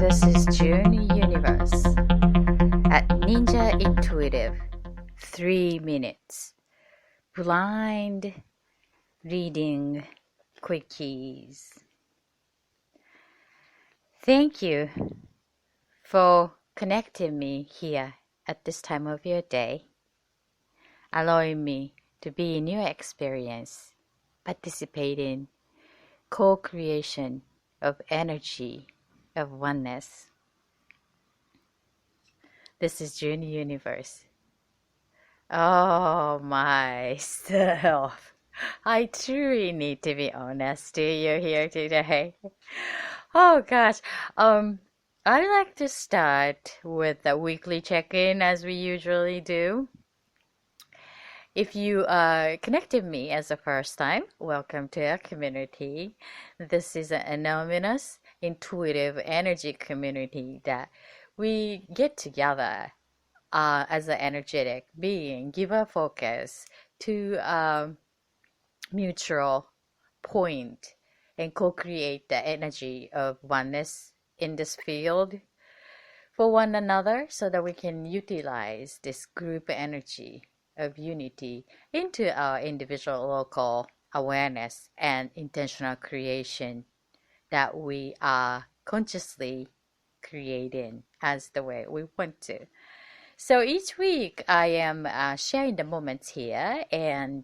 This is JuneUniverse at Ninja Intuitive 3 minutes blind reading quickies. Thank you for connecting me here at this time of your day, allowing me to be in your experience, participating co-creation of energy, of oneness. This is JuneUniverse. Oh, myself. I truly need to be honest to you here today. Oh gosh. I'd like to start with a weekly check-in as we usually do. If you connected me as the first time, welcome to our community. This is an anonymous, intuitive energy community that we get together as an energetic being, give our focus to mutual point and co-create the energy of oneness in this field for one another so that we can utilize this group energy of unity into our individual local awareness and intentional creation that we are consciously creating as the way we want to. So each week I am sharing the moments here and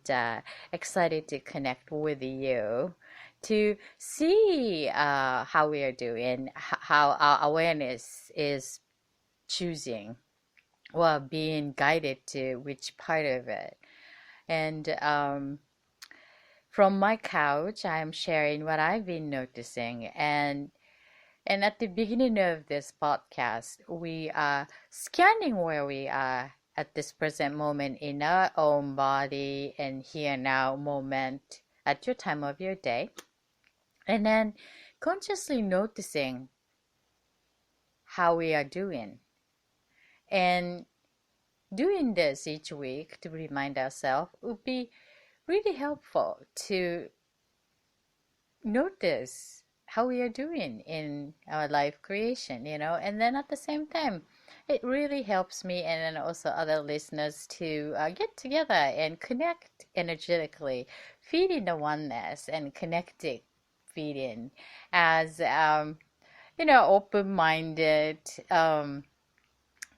excited to connect with you to see how we are doing, how our awareness is choosing or being guided to which part of it. And from my couch, I am sharing what I've been noticing. And at the beginning of this podcast, we are scanning where we are at this present moment in our own body and here now moment at your time of your day. And then consciously noticing how we are doing. And doing this each week to remind ourselves would be really helpful to notice how we are doing in our life creation, and then at the same time, it really helps me and then also other listeners to get together and connect energetically, feeding the oneness and connecting, feeding as, open-minded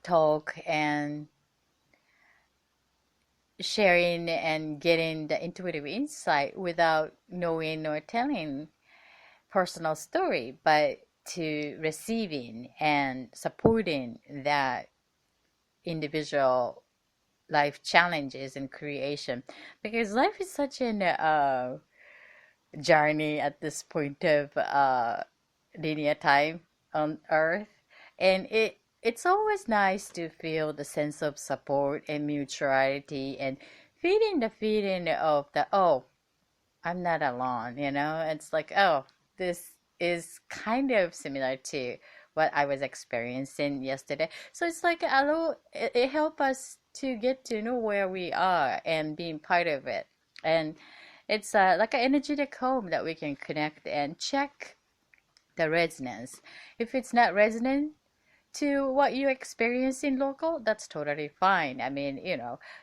talk and sharing and getting the intuitive insight without knowing or telling personal story, but to receiving and supporting that individual life challenges and creation, because life is such an journey at this point of linear time on earth, and it's always nice to feel the sense of support and mutuality and feeling the feeling of the, oh, I'm not alone, it's like, oh, this is kind of similar to what I was experiencing yesterday. So it's like it helps us to get to know where we are and being part of it. And it's like an energetic home that we can connect and check the resonance. If it's not resonant to what you experience in local, that's totally fine. I mean,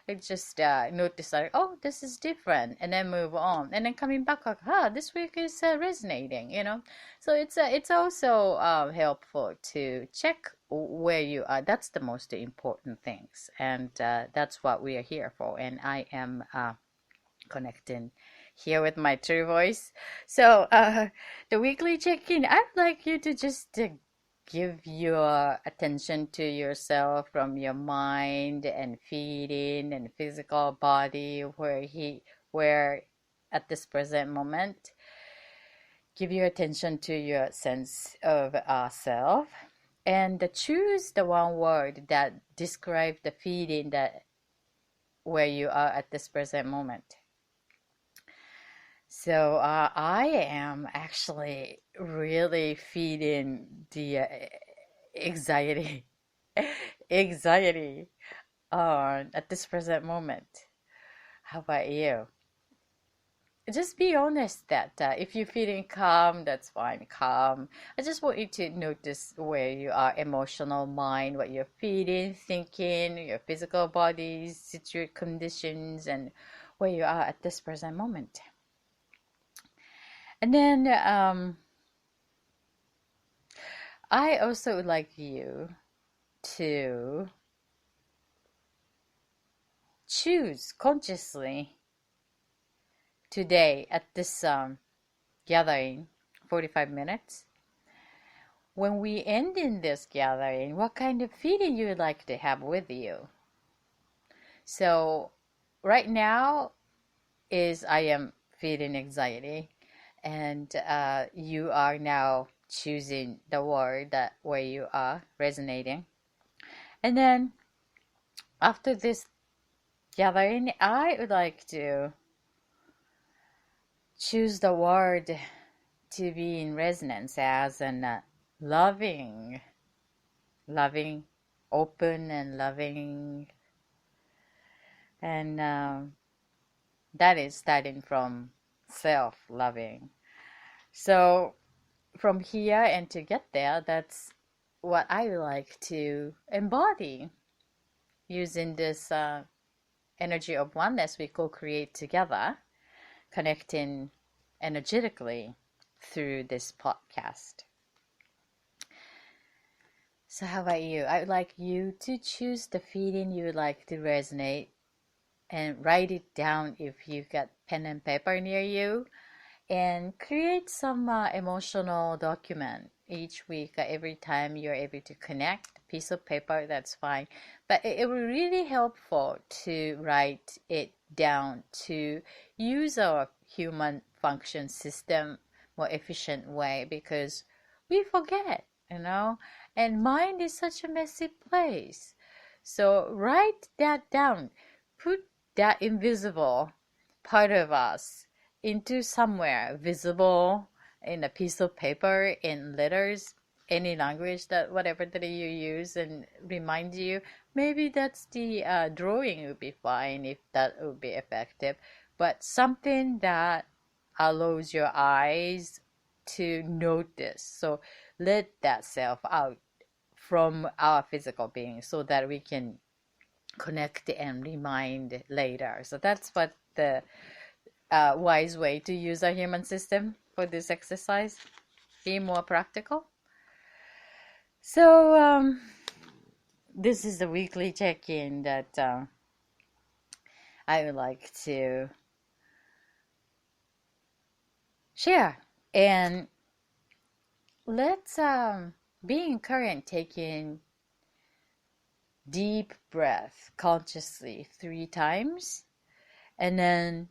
it's just notice like, oh, this is different, and then move on, and then coming back like, this week is resonating. So it's also helpful to check where you are. That's the most important things, and that's what we are here for. And I am connecting here with my true voice. So the weekly check-in, I'd like you to just give your attention to yourself from your mind and feeling and physical body where at this present moment. Give your attention to your sense of self and choose the one word that describes the feeling that where you are at this present moment. So I am actually really feeling the anxiety at this present moment. How about you? just be honest that if you're feeling calm, that's fine, calm. I just want you to notice where you are, emotional mind, what you're feeling, thinking, your physical bodies, situation conditions, and where you are at this present moment. And then I also would like you to choose consciously today at this gathering, 45 minutes. When we end in this gathering, what kind of feeling you would like to have with you? So right now is I am feeling anxiety, and you are now choosing the word that where you are resonating. And then after this gathering, I would like to choose the word to be in resonance as an loving, open and loving, and that is starting from self-loving. So from here and to get there, that's what I would like to embody using this energy of oneness we co-create together, connecting energetically through this podcast. So how about you? I would like you to choose the feeling you would like to resonate and write it down if you've got pen and paper near you, and create some emotional document each week. Every time you're able to connect a piece of paper, that's fine, but it will really helpful to write it down to use our human function system more efficient way, because we forget, and mind is such a messy place. So write that down, put that invisible part of us into somewhere visible, in a piece of paper, in letters, any language, that whatever that you use, and remind you. Maybe that's the drawing would be fine if that would be effective, but something that allows your eyes to notice. So let that self out from our physical being so that we can connect and remind later. So that's what the wise way to use our human system for this exercise. Be more practical. So this is the weekly check-in that I would like to share. And let's be encouraged taking deep breath consciously 3 times, and then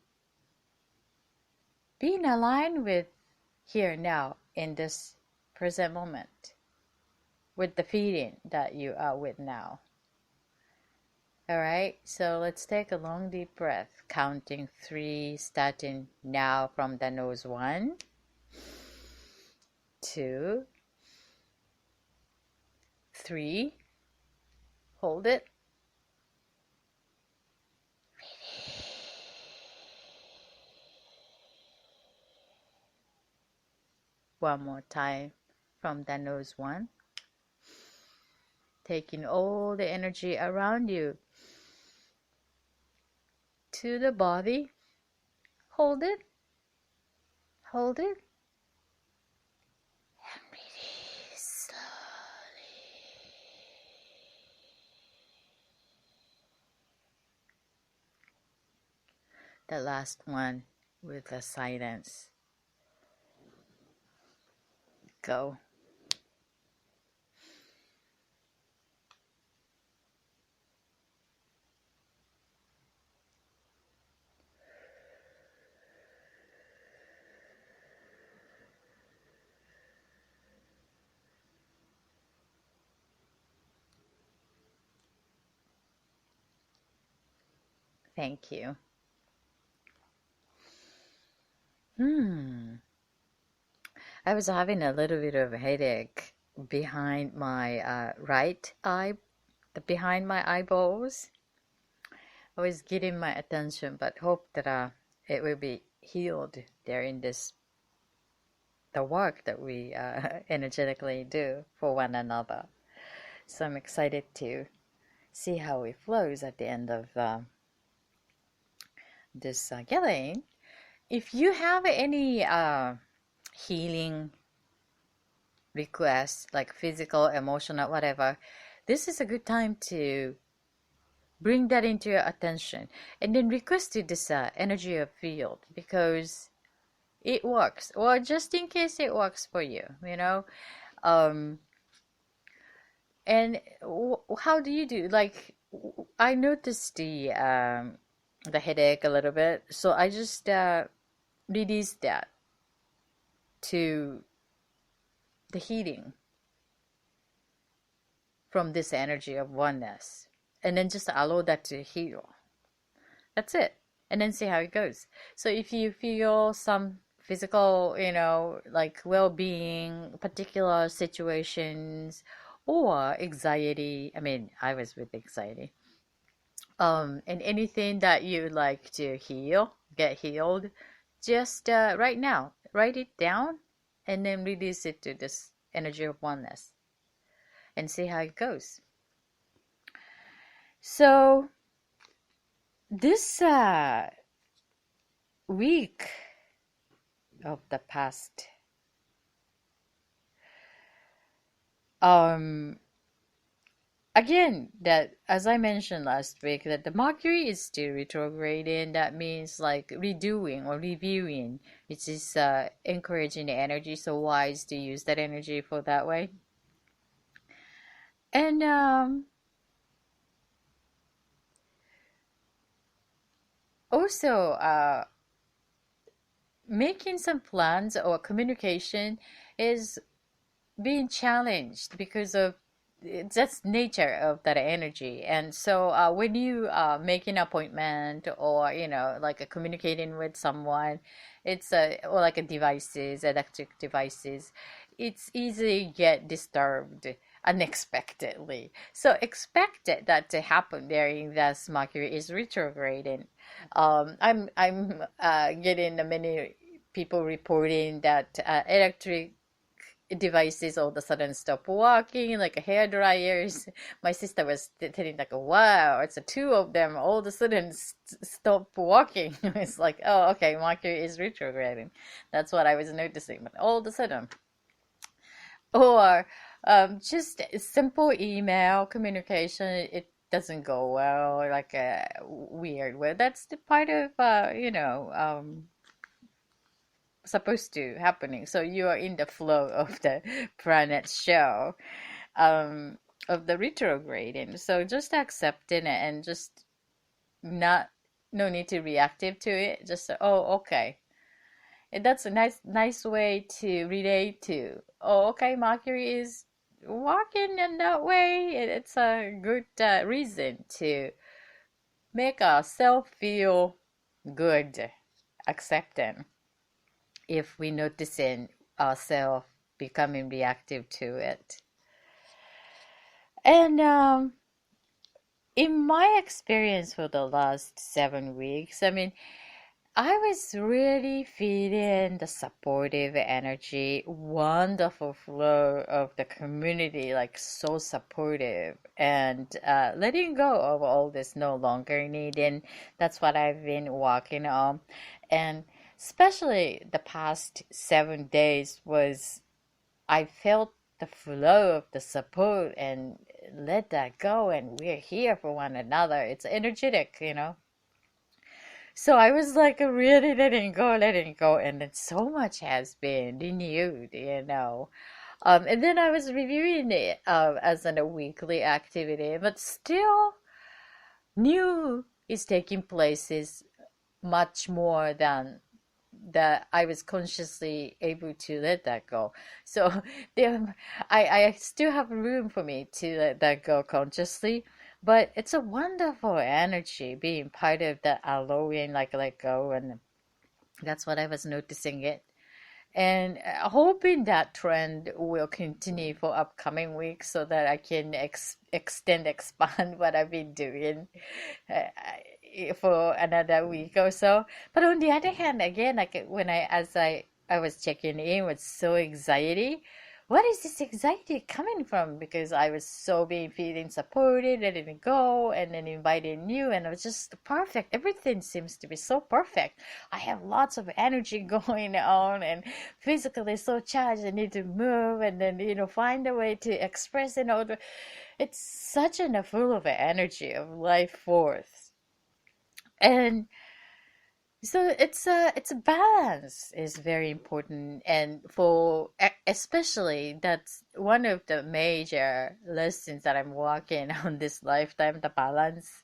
being aligned with here now in this present moment with the feeling that you are with now. All right, so let's take a long deep breath, counting 3, starting now from the nose. 1, 2, 3. Hold it. One more time from the nose. 1. Taking all the energy around you to the body. Hold it. Hold it. And release slowly. The last one with the silence. Go. Thank you. I was having a little bit of a headache behind my right eye, behind my eyeballs. I was getting my attention, but hope that it will be healed during the work that we energetically do for one another. So I'm excited to see how it flows at the end of this gathering. If you have any healing requests, like physical, emotional, whatever, this is a good time to bring that into your attention and then request to this energy of field, because it works, or just in case it works for you, you know. And how do you do? Like, I noticed the headache a little bit, so I just released that to the healing from this energy of oneness, and then just allow that to heal. That's it, and then see how it goes. So if you feel some physical, you know, like well-being, particular situations, or anxiety. I mean, I was with anxiety. And anything that you like to get healed, just right now, write it down, and then release it to this energy of oneness, and see how it goes. So this week of the past, again, that as I mentioned last week, that the Mercury is still retrograding. That means like redoing or reviewing, which is encouraging the energy. So wise to use that energy for that way. And also making some plans or communication is being challenged because of that's nature of that energy. And so when you make an appointment, or you know, like communicating with someone, it's or like a devices, electric devices, it's easily get disturbed unexpectedly. So expect that to happen during this Mercury is retrograding. I'm getting many people reporting that electric devices all of a sudden stop working, like hair dryers. My sister was telling like, wow, it's a two of them all of a sudden stop working. It's like, oh, okay, Mercury is retrograding. That's what I was noticing. But all of a sudden, or just simple email communication, it doesn't go well, like a weird way. That's the part of supposed to happening. So you are in the flow of the planet show, um, of the retrograding. So just accepting it, and just not no need to reactive to it. Just oh, okay. And that's a nice way to relate to. Oh, okay, Mercury is walking in that way. It's a good reason to make ourselves feel good, accepting, if we noticing ourselves becoming reactive to it. And in my experience for the last 7 weeks, I mean, I was really feeling the supportive energy, wonderful flow of the community, like so supportive, and letting go of all this no longer needing. That's what I've been working on. And especially the past 7 days was, I felt the flow of the support and let that go, and we're here for one another. It's energetic, you know. So I was like really letting go, and then so much has been renewed, you know. And then I was reviewing it as a weekly activity, but still new is taking places much more than that I was consciously able to let that go. So there, I still have room for me to let that go consciously, but it's a wonderful energy being part of that allowing, like let go, and that's what I was noticing it. And hoping that trend will continue for upcoming weeks so that I can expand what I've been doing. for another week or so. But on the other hand, again, like when I was checking in with so anxiety, what is this anxiety coming from? Because I was so being feeling supported, letting go, and then inviting you, and it was just perfect. Everything seems to be so perfect. I have lots of energy going on, and physically so charged. I need to move, and then find a way to express and all. It's such a full of energy of life force, and so it's a balance is very important, and for especially that's one of the major lessons that I'm working on this lifetime, the balance.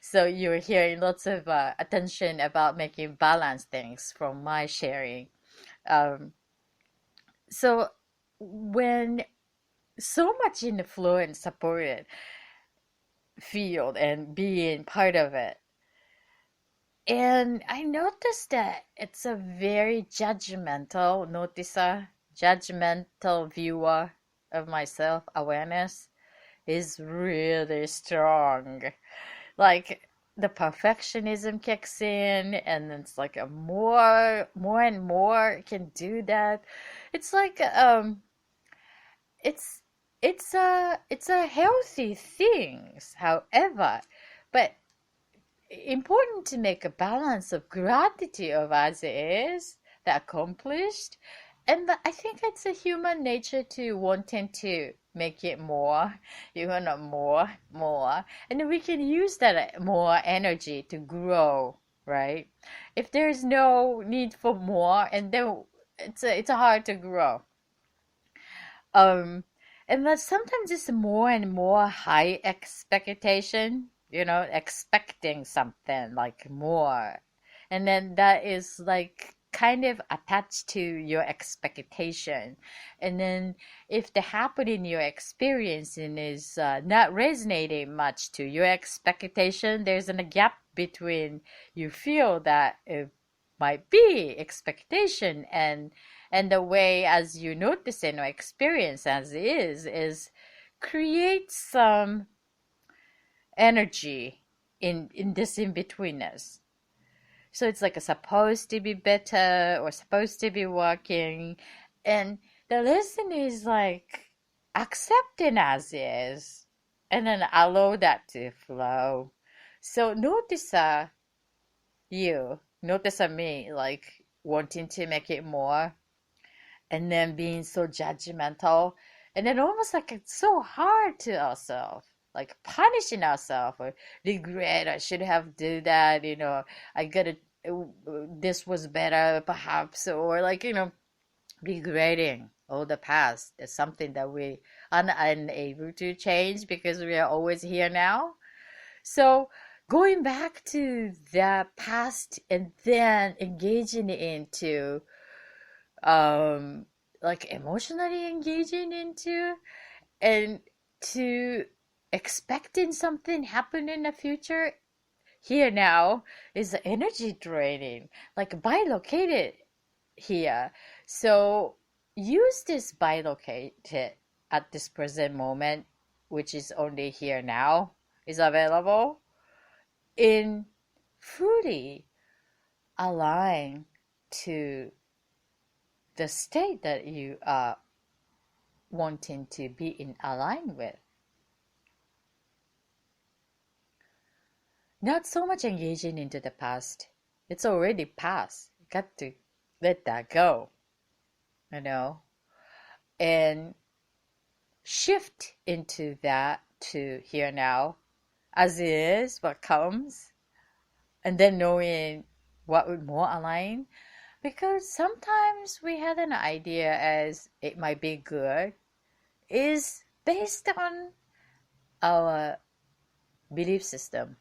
So you're hearing lots of attention about making balanced things from my sharing. Um, so when so much in the flow and supported field and being part of it. And I noticed that it's a very judgmental viewer of myself. Awareness is really strong. Like the perfectionism kicks in, and it's like a more and more can do that. It's like it's it's a healthy things, however, but important to make a balance of gratitude of as it is, the accomplished, and I think it's a human nature to wanting to make it more, even more, and then we can use that more energy to grow, right? If there's no need for more, and then it's hard to grow. Um, and that sometimes it's more and more high expectation, expecting something like more. And then that is like kind of attached to your expectation. And then if the happening you're experiencing is not resonating much to your expectation, there's a gap between you feel that it might be expectation and the way as you notice it or experience as is create some energy in this in-betweenness. So it's like a supposed to be better or supposed to be working, and the lesson is like accepting as is and then allow that to flow. So notice me like wanting to make it more, and then being so judgmental, and then almost like it's so hard to ourselves, like punishing ourselves or regret, I should have do that, I gotta, this was better perhaps, or like regretting all the past. It's something that we are unable to change because we are always here now. So going back to the past and then engaging into um like emotionally engaging into, and to expecting something happen in the future here now is energy draining, like bilocated here. So use this bilocated at this present moment, which is only here now, is available in fully align to the state that you are wanting to be in align with. Not so much engaging into the past. It's already past. You got to let that go, you know, and shift into that to here now, as it is, what comes, and then knowing what would more align. Because sometimes we had an idea as it might be good, is based on our belief system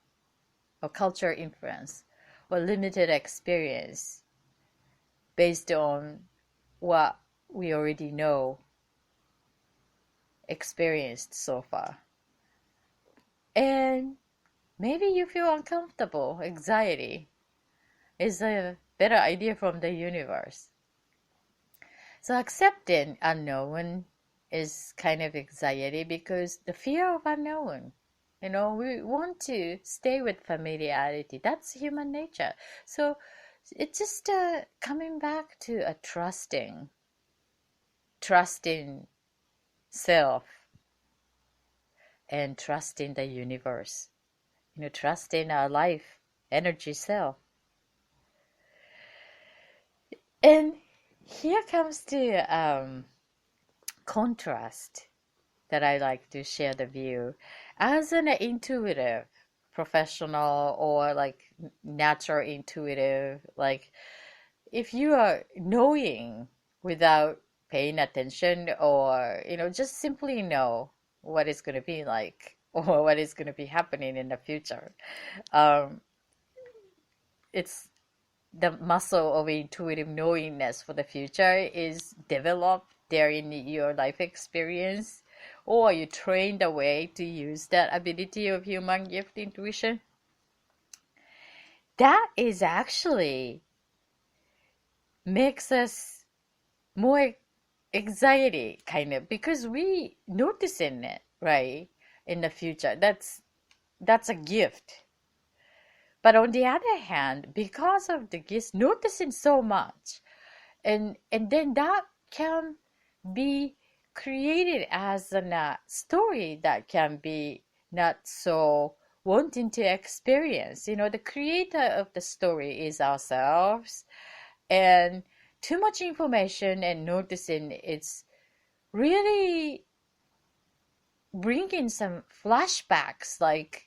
or culture influence or limited experience based on what we already know experienced so far. And maybe you feel uncomfortable, anxiety is a better idea from the universe. So accepting unknown is kind of anxiety because the fear of unknown We want to stay with familiarity. That's human nature. So it's just coming back to a trusting self and trusting the universe, trusting our life energy self. And here comes the contrast that I like to share the view. As an intuitive professional or like natural intuitive, like if you are knowing without paying attention or, just simply know what it's going to be like or what is going to be happening in the future, um, it's the muscle of intuitive knowingness for the future is developed there in your life experience, or you trained a way to use that ability of human gift intuition. That is actually makes us more anxiety kind of because we noticing it right in the future. That's a gift. But on the other hand, because of the gifts, noticing so much, and then that can be created as a story that can be not so wanting to experience. The creator of the story is ourselves, and too much information and noticing it's really bringing some flashbacks like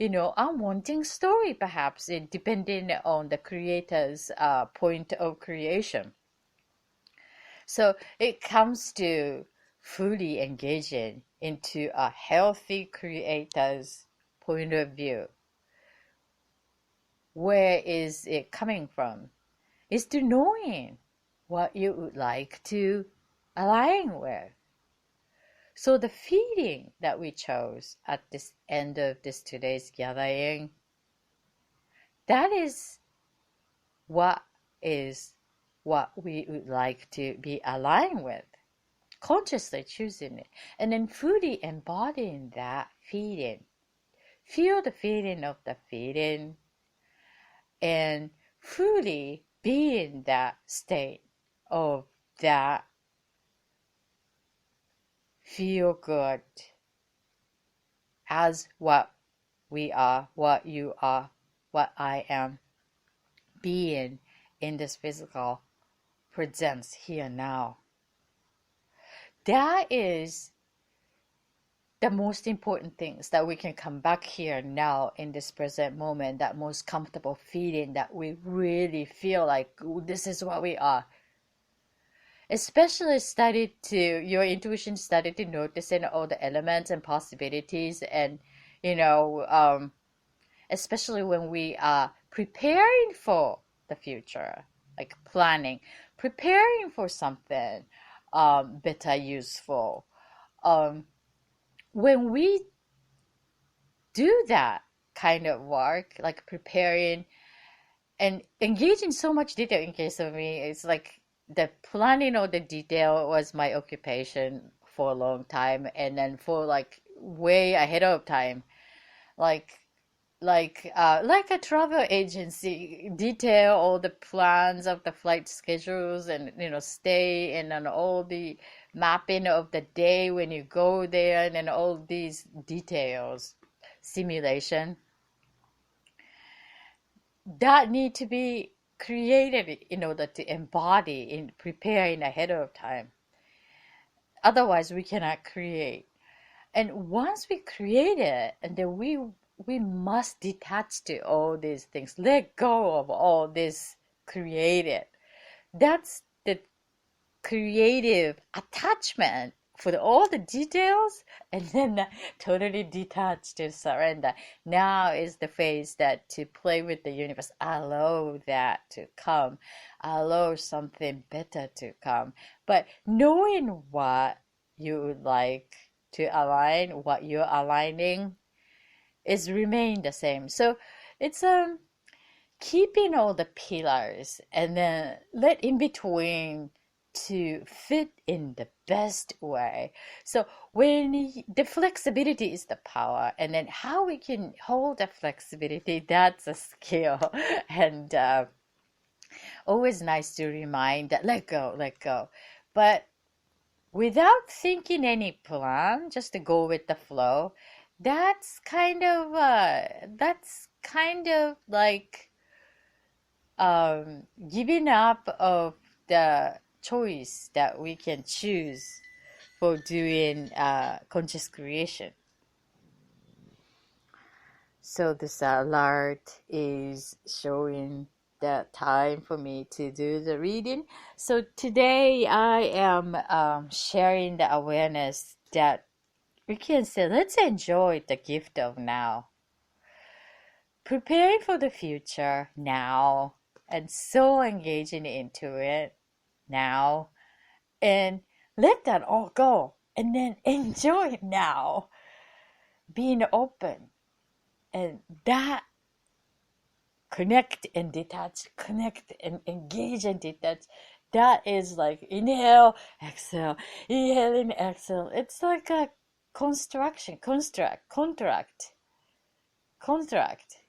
unwanting story, perhaps, depending on the creator's point of creation. So it comes to fully engaging into a healthy creator's point of view. Where is it coming from? Is to knowing what you would like to align with. So the feeling that we chose at this end of this today's gathering, that is what we would like to be aligned with, consciously choosing it, and then fully embodying that feeling. Feel the feeling of the feeling, and fully be in that state of that feel good as what we are, what you are, what I am, being in this physical presence here now. That is the most important things that we can come back here now in this present moment, that most comfortable feeling that we really feel like this is what we are. Especially your intuition started to noticing all the elements and possibilities, and especially when we are preparing for the future, like planning, preparing for something better, useful. When we do that kind of work, like preparing and engaging so much detail, in case of me, it's like the planning of the detail was my occupation for a long time, and then for like way ahead of time, like like a travel agency, detail all the plans of the flight schedules and stay, and then all the mapping of the day when you go there, and then all these details, simulation that need to be created in order to embody in preparing ahead of time. Otherwise, we cannot create. And once we create it, and then we must detach to all these things, let go of all this created. That's the creative attachment for all the details, and then totally detached to surrender. Now is the phase that to play with the universe, allow that to come, allow something better to come. But knowing what you would like to align, what you're aligning, is remain the same. So it's keeping all the pillars, and then let in between to fit in the best way. So the flexibility is the power, and then how we can hold the flexibility, that's a skill. And always nice to remind that let go, let go. But without thinking any plan, just to go with the flow, that's kind of like giving up of the choice that we can choose for doing conscious creation. So this alert is showing the time for me to do the reading. So today I am sharing the awareness that we can say, let's enjoy the gift of now. Preparing for the future now, and so engaging into it now, and let that all go, and then enjoy it now. Being open, and that connect and detach, connect and engage and detach. That is like inhale, exhale, inhaling, exhale. It's like a contract.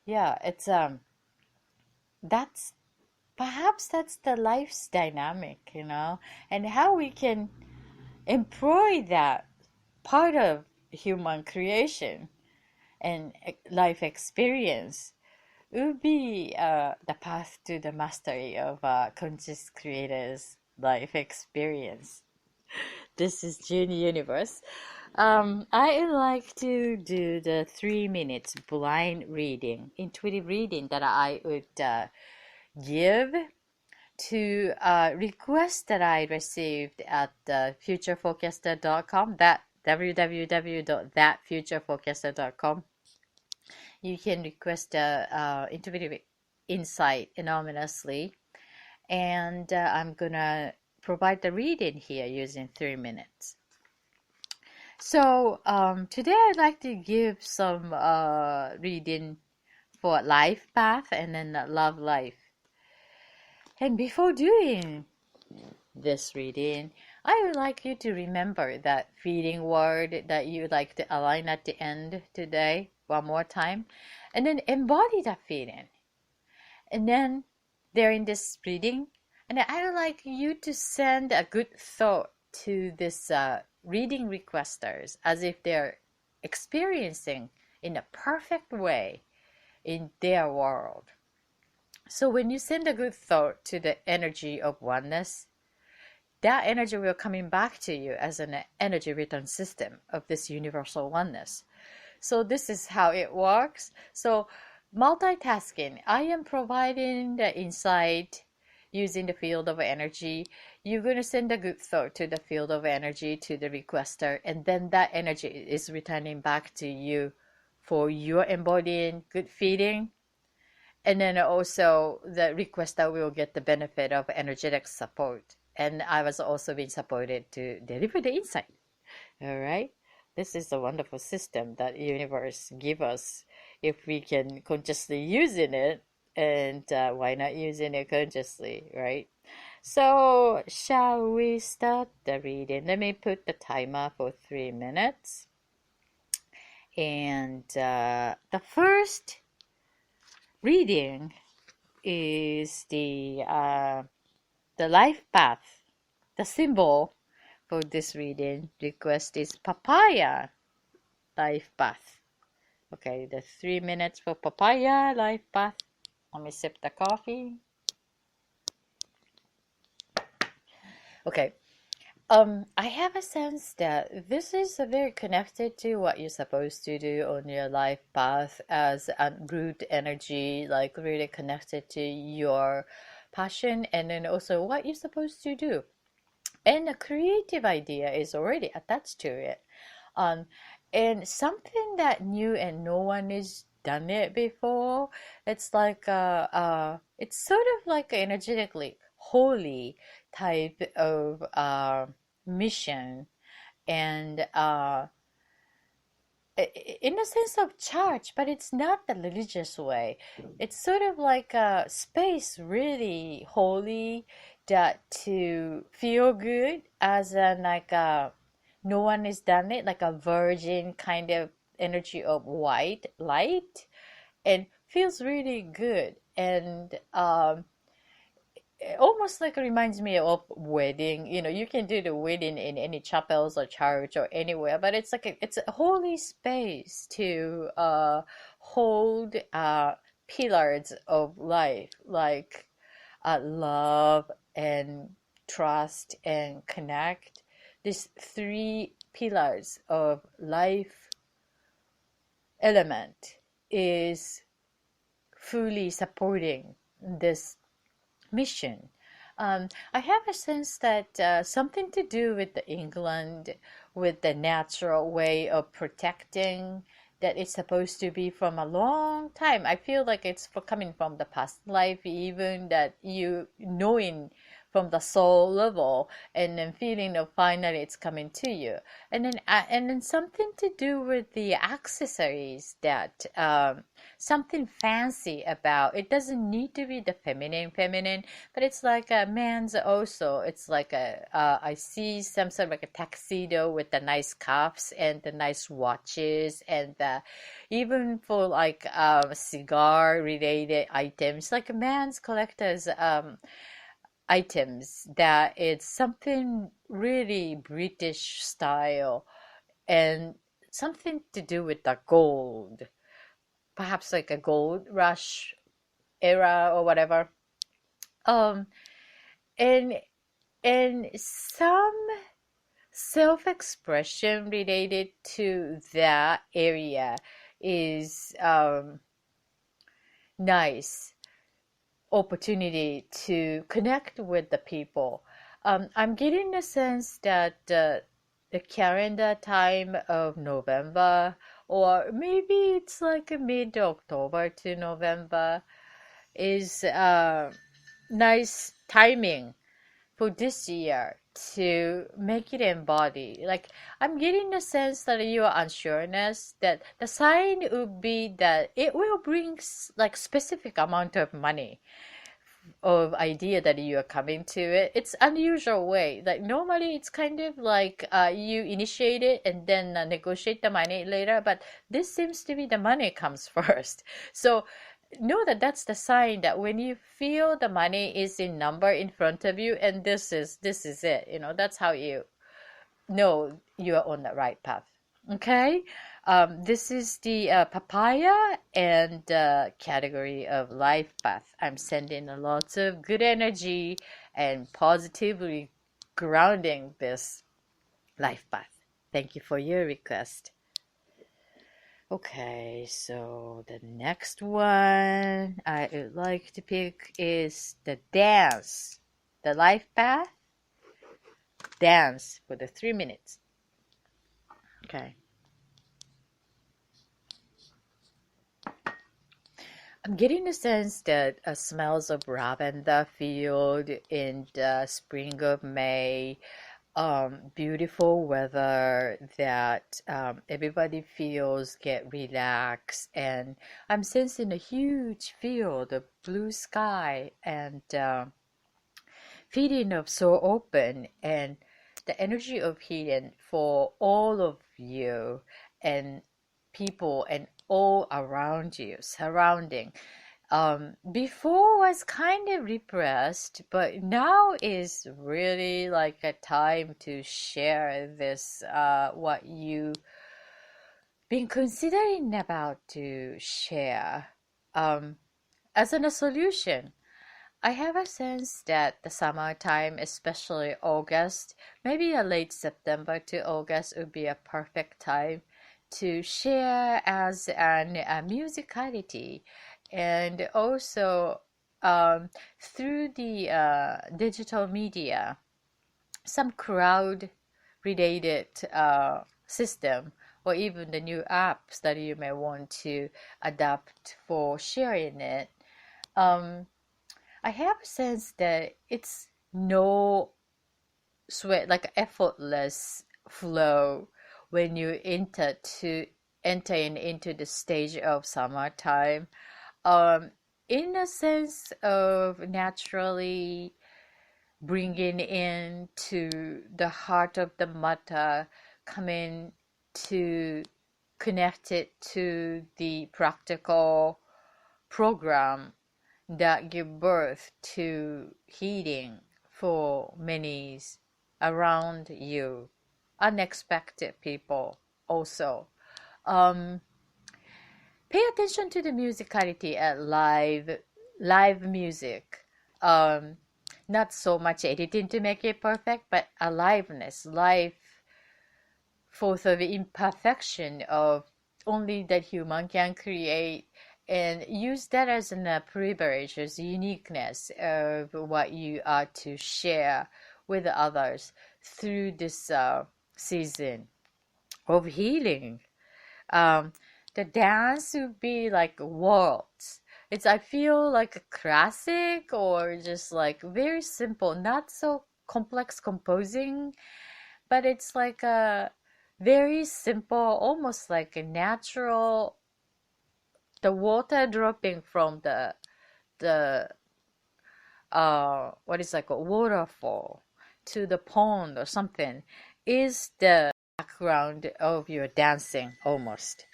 Yeah, it's that's perhaps that's the life's dynamic, and how we can employ that part of human creation and life experience would be the path to the mastery of conscious creators' life experience. This is JuneUniverse. I like to do the 3 minutes blind reading, intuitive reading that I would give to a request that I received at futureforecaster.com, that www.thatfutureforecaster.com. You can request a intuitive insight anonymously, and I'm gonna provide the reading here using 3 minutes. So today I'd like to give some reading for life path and then love life. And before doing this reading, I would like you to remember that feeling word that you would like to align at the end today one more time, and then embody that feeling. And then during this reading, and I would like you to send a good thought to this reading requesters as if they're experiencing in a perfect way in their world. So when you send a good thought to the energy of oneness, that energy will coming back to you as an energy return system of this universal oneness. So this is how it works. So multitasking, I am providing the insight using the field of energy. You're going to send a good thought to the field of energy to the requester, and then that energy is returning back to you for your embodying good feeling. And then also the requester will get the benefit of energetic support. And I was also being supported to deliver the insight. All right. This is a wonderful system that universe give us if we can consciously using it, and why not using it consciously, right? So shall we start the reading? Let me put the timer for 3 minutes. And the first reading is the life path. The symbol for this reading request is papaya life path. Okay, the 3 minutes for papaya life path. Let me sip the coffee. Okay. I have a sense that this is very connected to what you're supposed to do on your life path as a root energy, like really connected to your passion, and then also what you're supposed to do. And a creative idea is already attached to it. And something that new and no one has done it before. It's like it's sort of like energetically holy type of mission, and in the sense of church, but it's not the religious way. It's sort of like a space really holy that to feel good as an like a no one has done it, like a virgin kind of energy of white light, and feels really good. And it almost like reminds me of wedding. You can do the wedding in any chapels or church or anywhere, but it's a holy space to hold pillars of life, like love and trust and connect. These three pillars of life element is fully supporting this mission. I have a sense that something to do with the England, with the natural way of protecting that it's supposed to be from a long time. I feel like it's coming from the past life, even that you knowing from the soul level, and then feeling of finally it's coming to you, and then something to do with the accessories that something fancy about it. Doesn't need to be the feminine, but it's like a man's also. It's like I see some sort of like a tuxedo with the nice cuffs and the nice watches, and even for like cigar related items, like a man's collector's items, that it's something really British style, and something to do with the gold, perhaps like a gold rush era or whatever. Um, and some self-expression related to that area is nice opportunity to connect with the people. I'm getting the sense that the calendar time of November, or maybe it's like a mid-October to November, is nice timing for this year to make it embody. Like, I'm getting the sense that your unsureness, that the sign would be that it will bring like specific amount of money of idea that you are coming to it. It's unusual way. Like normally it's kind of like you initiate it and then negotiate the money later, but this seems to be the money comes first. So know that that's the sign that when you feel the money is in number in front of you, and this is it. That's how you know you are on the right path. Okay, this is the papaya and category of life path. I'm sending a lots of good energy and positively grounding this life path. Thank you for your request. Okay, so the next one I would like to pick is the dance, the life path dance for the 3 minutes. Okay. I'm getting the sense that smells of lavender field in the spring of May, beautiful weather that everybody feels get relaxed, and I'm sensing a huge field of blue sky and feeling of so open, and the energy of healing for all of you and people and all around you surrounding. Before was kind of repressed, but now is really like a time to share this what you been considering about to share as a solution. I have a sense that the summertime, especially August, maybe a late September to August, would be a perfect time to share as an musicality, and also through the digital media, some crowd related system, or even the new apps that you may want to adapt for sharing it. Um, I have a sense that it's no sweat, like effortless flow when you enter into the stage of summertime. Um, in a sense of naturally bringing into the heart of the matter, coming to connect it to the practical program that give birth to healing for many around you, unexpected people also. Um, Pay attention to the musicality at live music. Um, Not so much editing to make it perfect, but aliveness, life forth of imperfection of only that human can create, and use that as a privilege, as uniqueness of what you are to share with others through this season of healing. Um, the dance would be like waltz. It's, I feel like a classic or just like very simple, not so complex composing, but it's like a very simple, almost like a natural, the water dropping from the what is like a waterfall to the pond or something is the background of your dancing almost.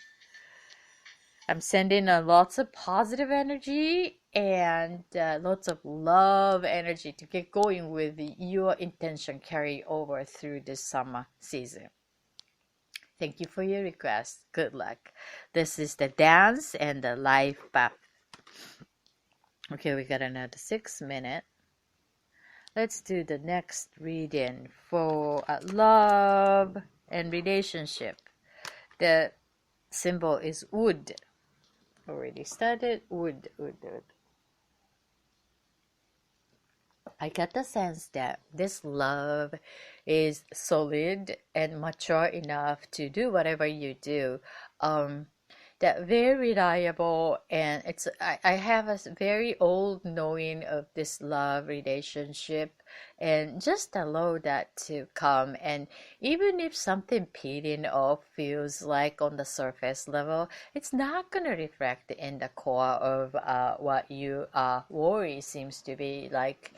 I'm sending lots of positive energy and lots of love energy to get going with your intention carry over through this summer season. Thank you for your request. Good luck. This is the dance and the life path. Okay, we got another 6 minutes. Let's do the next reading for love and relationship. The symbol is wood. Already started. Wood. I get the sense that this love is solid and mature enough to do whatever you do. That very reliable, and I have a very old knowing of this love relationship, and just allow that to come. And even if something peeling off feels like on the surface level, it's not going to reflect in the core of what you worry seems to be like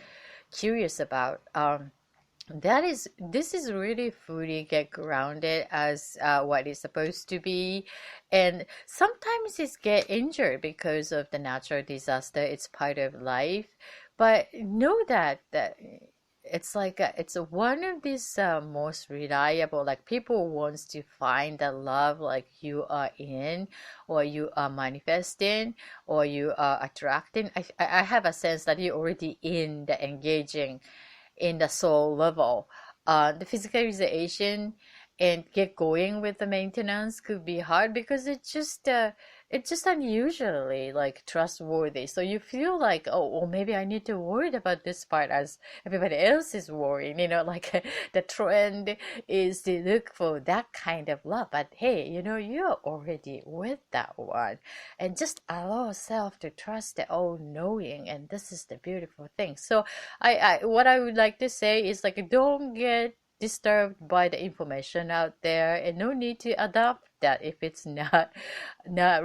curious about. This is really fully get grounded as what it's supposed to be, and sometimes it's get injured because of the natural disaster. It's part of life, but know that it's like it's one of these most reliable, like people wants to find the love like you are in, or you are manifesting, or you are attracting. I have a sense that you're already in the engaging in the soul level. The physicalization and get going with the maintenance could be hard because it's just unusually like trustworthy. So you feel like, oh, well, maybe I need to worry about this part as everybody else is worrying. Like the trend is to look for that kind of love. But hey, you're already with that one, and just allow yourself to trust the all-knowing. And this is the beautiful thing. So I what I would like to say is like, don't get disturbed by the information out there, and no need to adopt that if it's not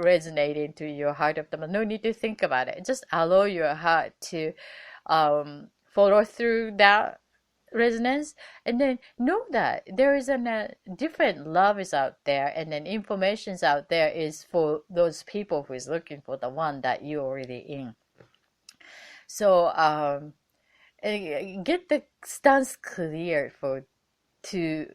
resonating to your heart of the matter. No need to think about it. Just allow your heart to follow through that resonance, and then know that there is a different love is out there, and then information's out there is for those people who is looking for the one that you already in. So get the stance clear to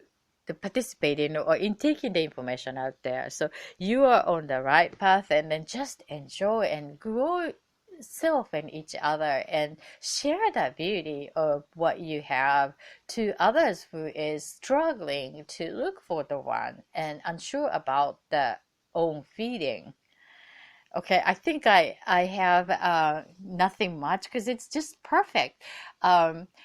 participate in or in taking the information out there. So you are on the right path, and then just enjoy and grow self and each other, and share the beauty of what you have to others who is struggling to look for the one and unsure about their own feeling. Okay, I think I have nothing much because it's just perfect.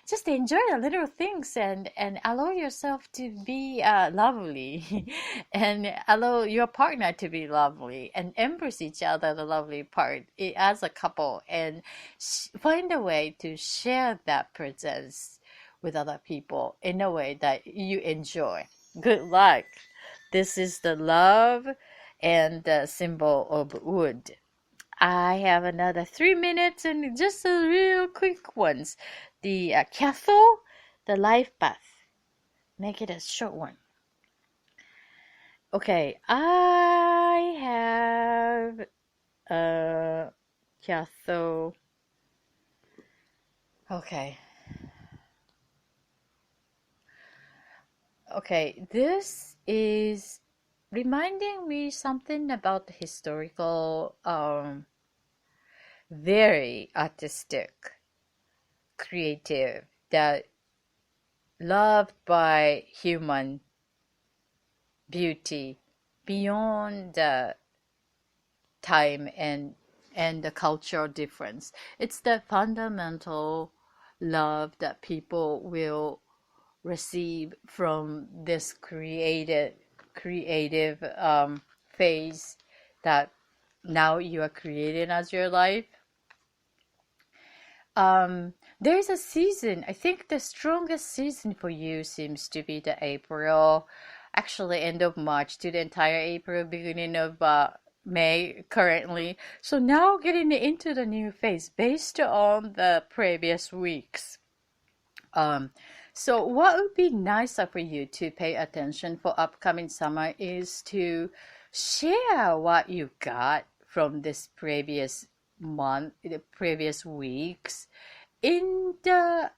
Just enjoy the little things, and allow yourself to be lovely, and allow your partner to be lovely, and embrace each other the lovely part as a couple, and find a way to share that presence with other people in a way that you enjoy. Good luck. This is the love and the symbol of wood. I have another 3 minutes and just a real quick ones. the cathode, the life path. Make it a short one. Okay, I have a cathode. Okay. Okay, this is reminding me something about the historical, very artistic, creative, that loved by human beauty beyond the time and the cultural difference. It's the fundamental love that people will receive from this creative phase that now you are creating as your life. There's a season. I think the strongest season for you seems to be the April, actually end of March to the entire April, beginning of May currently. So now getting into the new phase based on the previous weeks. Um, so what would be nicer for you to pay attention for upcoming summer is to share what you got from this previous month, the previous weeks, in the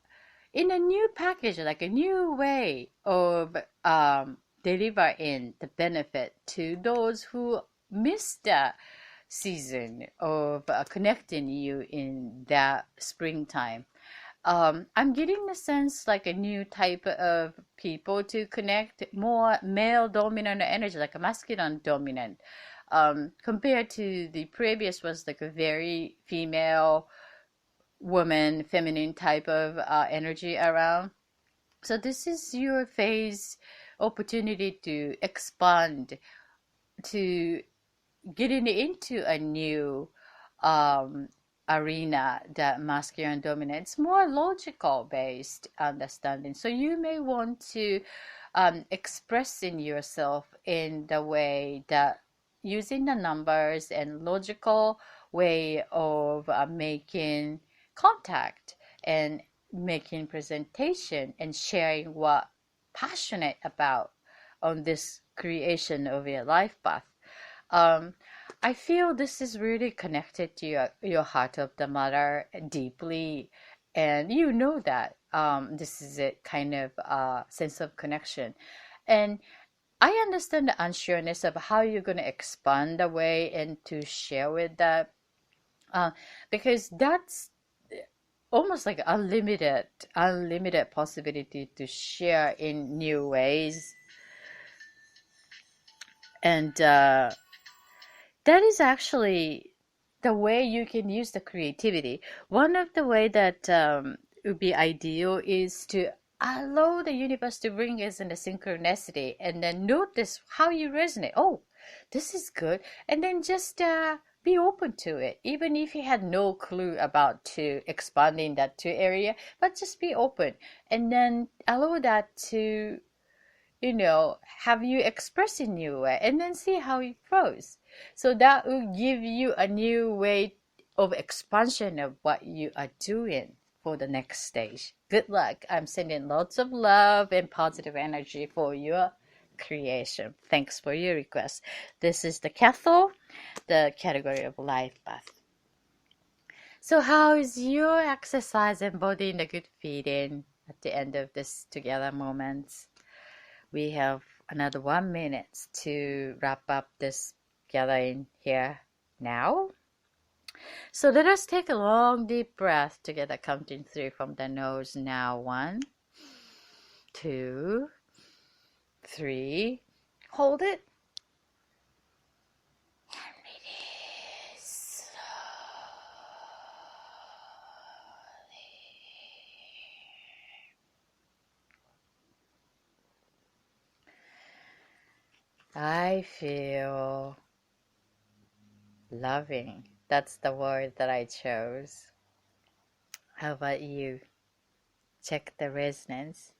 in a new package, like a new way of delivering the benefit to those who missed the season of connecting you in that springtime. I'm getting the sense like a new type of people to connect, more male dominant energy, like a masculine dominant. Compared to the previous was like a very female, woman, feminine type of energy around. So this is your phase opportunity to expand, to getting into a new um, arena that masculine dominates, more logical based understanding. So you may want to expressing yourself in the way that using the numbers and logical way of making contact and making presentation and sharing what passionate about on this creation of your life path. um, I feel this is really connected to your heart of the matter deeply, and you know that this is a kind of sense of connection. And I understand the unsureness of how you're going to expand the way and to share with that, uh, because that's almost like unlimited possibility to share in new ways. And that is actually the way you can use the creativity. One of the way that would be ideal is to allow the universe to bring us in the synchronicity and then notice how you resonate. Oh, this is good. And then just be open to it, even if you had no clue about to expanding that to area, but just be open and then allow that to have you express in new way and then see how it flows. So that will give you a new way of expansion of what you are doing for the next stage. Good luck. I'm sending lots of love and positive energy for your creation. Thanks for your request. This is the Cathol, the category of life path. So how is your exercise embodying the good feeling at the end of this together moments? We have another 1 minute to wrap up this gathering here now. So let us take a long deep breath together, counting 3 from the nose now. 1, 2, 3. Hold it. And release slowly. I feel loving. That's the word that I chose. How about you? Check the resonance.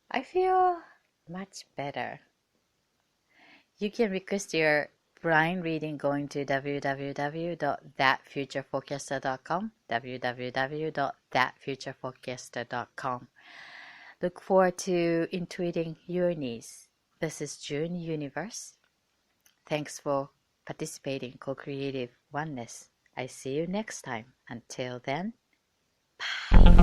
I feel much better. You can request your blind reading, going to www.thatfutureforecaster.com, www.thatfutureforecaster.com. Look forward to intuiting your needs. This is JuneUniverse. Thanks for participating in co-creative oneness. I see you next time. Until then, bye.